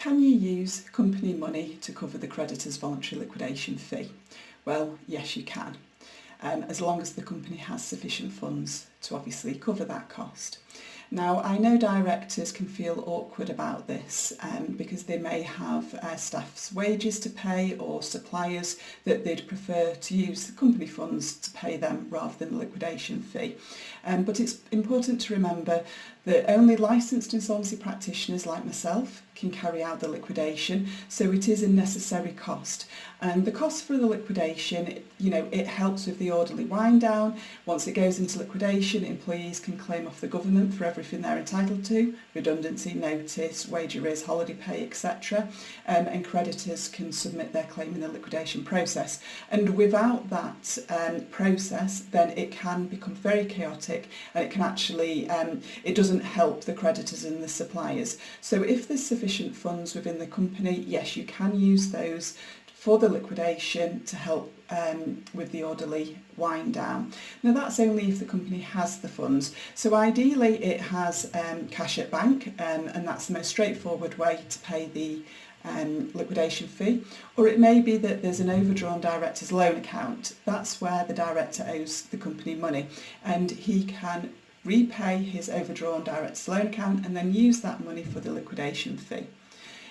Can you use company money to cover the creditor's voluntary liquidation fee? Well, yes you can, as long as the company has sufficient funds to obviously cover that cost. Now, I know directors can feel awkward about this because they may have staff's wages to pay or suppliers that they'd prefer to use the company funds to pay them rather than the liquidation fee. But it's important to remember that only licensed insolvency practitioners like myself can carry out the liquidation, so it is a necessary cost. And the cost for the liquidation, it helps with the orderly wind down. Once it goes into liquidation, employees can claim off the government for everything they're entitled to, redundancy, notice, wage arrears, holiday pay, etc. And creditors can submit their claim in the liquidation process. And without that process, then it can become very chaotic, and it can actually, it doesn't help the creditors and the suppliers. So if there's sufficient funds within the company, yes, you can use those for the liquidation to help with the orderly wind down. Now that's only if the company has the funds. So ideally it has cash at bank, and that's the most straightforward way to pay the liquidation fee. Or it may be that there's an overdrawn director's loan account. That's where the director owes the company money, and he can repay his overdrawn director's loan account and then use that money for the liquidation fee.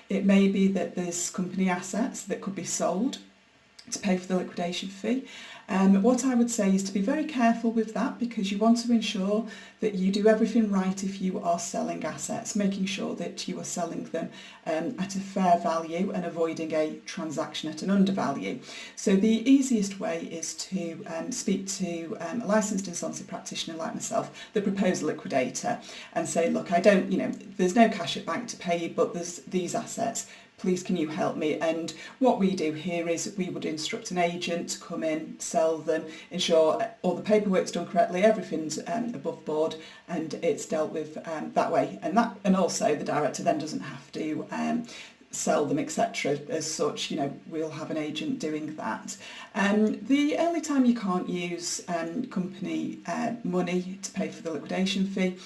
It may be that there's company assets that could be sold to pay for the liquidation fee. What I would say is to be very careful with that, because you want to ensure that you do everything right if you are selling assets, making sure that you are selling them at a fair value and avoiding a transaction at an undervalue. So the easiest way is to speak to a licensed insolvency practitioner like myself, the proposed liquidator, and say, look, I don't, there's no cash at bank to pay you, but there's these assets. Please can you help me? And what we do here is we would instruct an agent to come in, sell them, ensure all the paperwork's done correctly, everything's above board, and it's dealt with that way. And also the director then doesn't have to sell them, etc. As such, we'll have an agent doing that. The only time you can't use company money to pay for the liquidation fee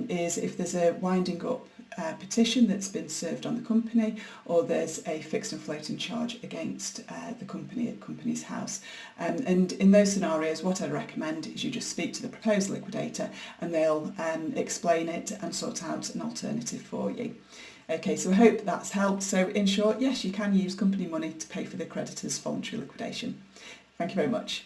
is if there's a winding up petition that's been served on the company, or there's a fixed and floating charge against the company at company's house. And in those scenarios, what I'd recommend is you just speak to the proposed liquidator, and they'll explain it and sort out an alternative for you. Okay, so I hope that's helped. So in short, yes, you can use company money to pay for the creditor's voluntary liquidation. Thank you very much.